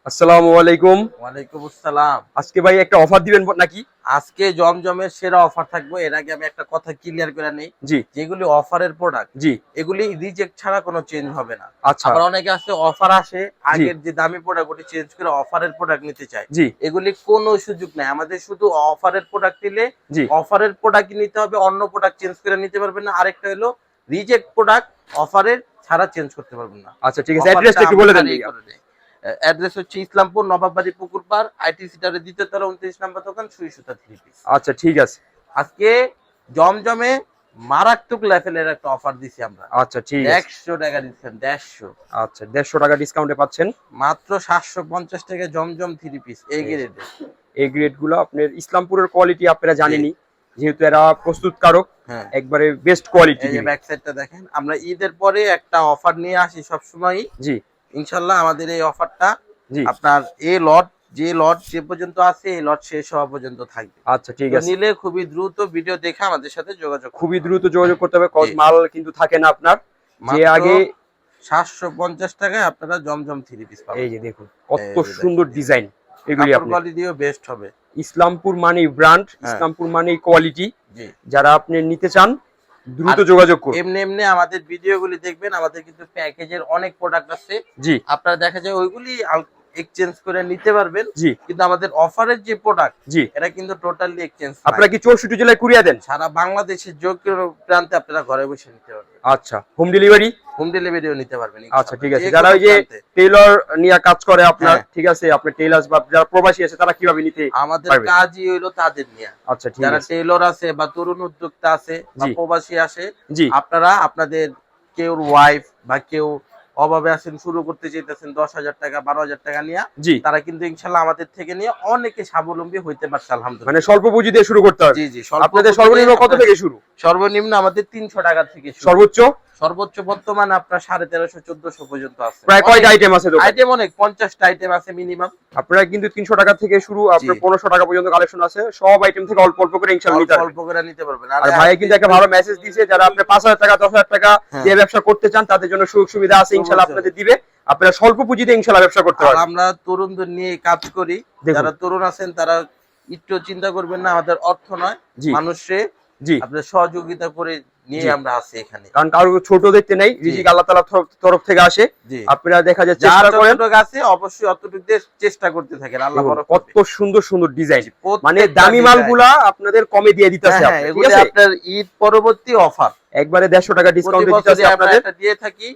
আসসালামু আলাইকুম। ওয়ালাইকুম আসসালাম। আজকে ভাই একটা অফার দিবেন নাকি? আজকে জমজমের সেরা অফার থাকবে। এর আগে আমি একটা কথা ক্লিয়ার করে নেই, জি যেগুলি অফারের প্রোডাক্ট জি। এগুলি রিজেক্ট ছাড়া কোনো চেঞ্জ হবে না। আচ্ছা। আবার অনেকে আছে অফার আসে, জি আগের যে দামি প্রোডাক্ট ওটি চেঞ্জ করে অফারের প্রোডাক্ট নিতে চায়। জি এগুলি কোনো সুযোগ নাই। আমাদের শুধু অফারের প্রোডাক্ট নিলে জি। অফারের প্রোডাক্ট নিতে হবে, অন্য প্রোডাক্ট চেঞ্জ করে নিতে পারবেন না। আরেকটা হলো রিজেক্ট প্রোডাক্ট অফারের ছাড়া চেঞ্জ করতে পারবেন না। আচ্ছা ঠিক আছে, অ্যাড্রেসটা একটু বলে দেন। অ্যাড্রেস হচ্ছে ইসলামপুর নবাববাড়ি পুকুর পাড়, আইটি সিটারের দ্বিতীয় তলা 29 নম্বর দোকান, সুই সুতা 3 পিস। আচ্ছা ঠিক আছে। আজকে জমজমে মারাত্মক লেভেলের একটা অফার দিছি আমরা। আচ্ছা ঠিক আছে। 150 টাকা দিচ্ছেন, 150। আচ্ছা 150 টাকা ডিসকাউন্টে পাচ্ছেন মাত্র 750 টাকা জমজম 3 পিস এই গ্রেডে। এই গ্রেড গুলো আপনার ইসলামপুরের কোয়ালিটি আপনারা জানেনই, যেহেতু এরা প্রস্তুতকারক, হ্যাঁ, একবারে বেস্ট কোয়ালিটি। এই যে ব্যাক সাইডটা দেখেন। আমরা ঈদের পরে একটা অফার নিয়ে আসি সব সময়। জি ইনশাআল্লাহ আমাদের এই অফারটা জি। আপনার এই লট যে পর্যন্ত আছে এই লট শেষ হওয়া পর্যন্ত থাকবে। আচ্ছা ঠিক আছে। নিলে খুবই দ্রুত ভিডিও দেখে আমাদের সাথে যোগাযোগ খুবই দ্রুত যোগাযোগ করতে হবে, মাল কিন্তু থাকে না আপনার। যে আগে 750 টাকায় আপনারা জমজম 3 পিস পাবেন। এই যে দেখুন কত সুন্দর ডিজাইন, এগুলি কাপড় আপনি কোয়ালিটিও বেস্ট হবে। ইসলামপুর মানে ব্র্যান্ড, ইসলামপুর মানে কোয়ালিটি। জি, যারা আপনি নিতে চান দ্রুত আর যোগাযোগ করুন। এমনি আমাদের ভিডিওগুলি দেখবেন, আমাদের কিন্তু প্যাকেজের অনেক প্রোডাক্ট আছে। জি আপনারা দেখা যায় ওইগুলি এক্সচেঞ্জ করে নিতে পারবেন। জি কিন্তু আমাদের অফারের যে প্রোডাক্ট জি। এটা কিন্তু টোটালি এক্সচেঞ্জ। আপনারা কি 64 জেলায় কুরিয়া দেন? সারা বাংলাদেশের যে কোনো প্রান্তে আপনারা ঘরে বসে নিতে পারবেন। আচ্ছা, হোম ডেলিভারি? হোম ডেলিভারিও নিতে পারবেন। আচ্ছা ঠিক আছে। যারা ওই যে টেইলর নিয়ে কাজ করে আপনার, ঠিক আছে, আপনি টেইলার্স বা যারা প্রবাসী আছে তারা কিভাবে নিতে? আমাদের কাজই হইলো তাদের নিয়ে। আচ্ছা ঠিক আছে। যারা টেইলর আছে বা তরুণ উদ্যোক্তা আছে বা প্রবাসী আসে, জি, আপনারা আপনাদের কেউ ওয়াইফ বা কেউ অভাবে আছেন, শুরু করতে চাইতেছেন 10,000 টাকা 12,000 টাকা নিয়ে, তারা কিন্তু ইনশাআল্লাহ আমাদের থেকে নিয়ে অনেকে স্বাবলম্বী হইতে পারছে আলহামদুলিল্লাহ। মানে স্বল্প পুঁজি দিয়ে শুরু করতে হবে। জি জি। আপনাদের সর্বনিম্ন কত থেকে শুরু? সর্বনিম্ন আমাদের 300 টাকা থেকে শুরু। সর্বোচ্চ বর্তমানে আপনার 1350-1400 পর্যন্ত আছে। প্রায় কয়টা আইটেম আছে দোকানে? আইটেম অনেক, 50টা আইটেম আছে মিনিমাম। আপনারা কিন্তু 300 টাকা থেকে শুরু, আপনার 1500 টাকা পর্যন্ত কালেকশন আছে। সব আইটেম থেকে অল্প অল্প করে ইনশাআল্লাহ অল্প করে নিতে পারবেন। আর ভাই কিন্তু একটা ভালো মেসেজ দিয়েছে, যারা আপনি 5000 টাকা 10000 টাকা দিয়ে ব্যবসা করতে চান তাদের জন্য সুযোগ সুবিধা আছে ইনশাআল্লাহ আপনাদের দিবে। আপনারা স্বল্প পুঁজিতে ইনশাআল্লাহ ব্যবসা করতে পারবেন। আমরা তরুণদের নিয়ে কাজ করি। যারা তরুণ আছেন তারা একটু চিন্তা করবেন না, আমাদের অর্থ নয়, মানুষে আপনাদের সহযোগিতা করে নিয়ে আমরা আছি এখানে। কারণ কারো ছোট দেখতে নেই, রিজিক আল্লাহ তাআলার তরফ থেকে আসে। আপনারা দেখা যায় চেষ্টা করেন, আছে অবশ্যই অতটুকু চেষ্টা করতে থাকেন। আল্লাহ বড়। কত সুন্দর সুন্দর ডিজাইন, মানে দামি মালগুলা আপনাদের কমে দিয়ে দিতেছে। এগুলো আপনার ঈদ পরবর্তী অফার, একবারে 150 টাকা ডিসকাউন্ট দিতেছে আপনাদের। আমরা দিয়ে থাকি,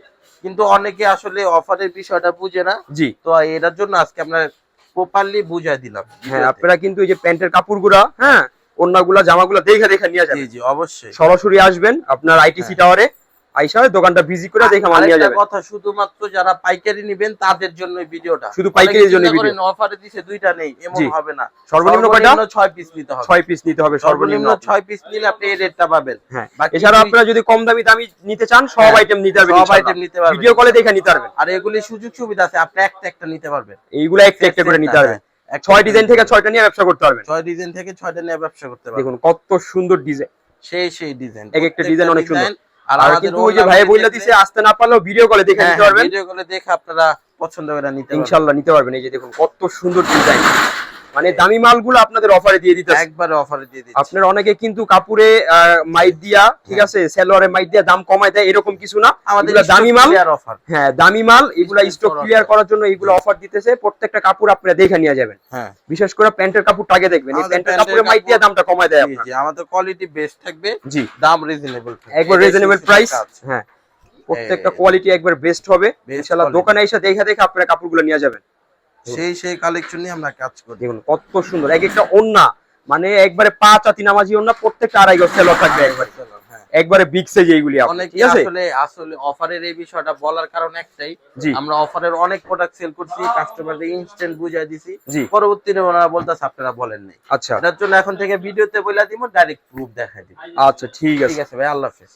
কিন্তু অনেকে আসলে অফারের বিষয়টা বুঝে না। তো এটার জন্য আজকে আমরা প্রপারলি বুঝাই দিলাম। হ্যাঁ, আপনারা কিন্তু এই যে প্যান্টের কাপড়গুলা, হ্যাঁ, ওন্নাগুলা, জামাগুলা দেখে নিয়ে যাবেন। জি জি, অবশ্যই সরাসরি আসবেন আপনার আইটিসি টাওয়ারে, আইসা দোকানটা ভিজিট করে দেখে মাল নিয়ে যাবেন। কথা শুধুমাত্র যারা পাইকারি নেবেন তাদের জন্য ভিডিওটা, শুধু পাইকারির জন্য ভিডিও। অফারে দিছে দুইটা নেই এমন হবে না। সর্বনিম্ন কয়টা? 6 পিস নিতে হবে। 6 পিস নিতে হবে সর্বনিম্ন। 6 পিস নিলে আপনি এই রেটটা পাবেন। হ্যাঁ, এছাড়া আপনারা যদি কম দামি নিতে চান, সব আইটেম নিতে পারবেন। সব আইটেম নিতে পারবেন, ভিডিও কলে দেখে নিতে পারবেন। আর এগুলি সুযোগ সুবিধা আছে, আপনি একটা নিতে পারবেন। এইগুলা একটা করে নিতে পারবেন। 6 ডিজাইন থেকে 6টা নিয়ে ব্যবসা করতে পারবেন। 6 ডিজাইন থেকে 6টা নিয়ে ব্যবসা করতে পারবেন। দেখুন কত সুন্দর ডিজাইন, সেই ডিজাইন, এক একটা ডিজাইন অনেক সুন্দর। আর কিন্তু ওই যে ভাই বইলা দিছে, আসতে না পারলেও ভিডিও কলে দেখে নিতে পারবেন। ভিডিও কলে দেখে আপনারা পছন্দ করে নিতে পারবেন, ইনশাআল্লাহ নিতে পারবেন। এই যে দেখুন কত সুন্দর ডিজাইন, মানে দামি মালগুলো আপনাদের অফারে দিয়ে দিতেছে, একবারে অফারে দিয়ে দিচ্ছি। আপনারা অনেকে কিন্তু কাপড়ে মাইট দিয়া, ঠিক আছে, সেলোয়ারে মাইট দিয়া দাম কমায় দেয়, এরকম কিছু না। আমাদের দামি মাল অফার। হ্যাঁ, দামি মাল, এগুলা স্টক ক্লিয়ার করার জন্য এগুলো অফার দিতেছে। প্রত্যেকটা কাপড় আপনারা দেখে নিয়ে যাবেন। হ্যাঁ, বিশেষ করে প্যান্টের কাপড়টা আগে দেখবেন, এই প্যান্টের কাপড়ে মাইট দিয়া দামটা কমায় দেয় আপনারা। জি, আমাদের কোয়ালিটি বেস্ট থাকবে। জি, দাম রিজনেবল, একবার রিজনেবল প্রাইস। হ্যাঁ, প্রত্যেকটা কোয়ালিটি একবার বেস্ট হবে ইনশাআল্লাহ। দোকানে এসে দেখে আপনারা কাপড়গুলো নিয়ে যাবেন। সেই কালেকশন নিয়ে আমরা কাজ করি। দেখুন কত সুন্দর, এক একটা ওন্না, মানে একবারে 5 আতি নামাজি ওন্না, প্রত্যেকটা 2.5 গজ সেলর থাকবে একবারে বিগ সাইজ। এইগুলি ঠিক আছে। আসলে অফারের এই বিষয়টা বলার কারণ একটাই, আমরা অফারের অনেক প্রোডাক্ট সেল করছি, কাস্টমারদের ইনস্ট্যান্ট বুঝাই দিছি, পরবর্তীতে ওনারা বলতাছে আপনারা বলেন নাই। আচ্ছা, এটার জন্য এখন থেকে ভিডিওতে বলে দিব, ডাইরেক্ট প্রুফ দেখাই দিব। আচ্ছা ঠিক আছে ভাই, আল্লাহ হাফেজ।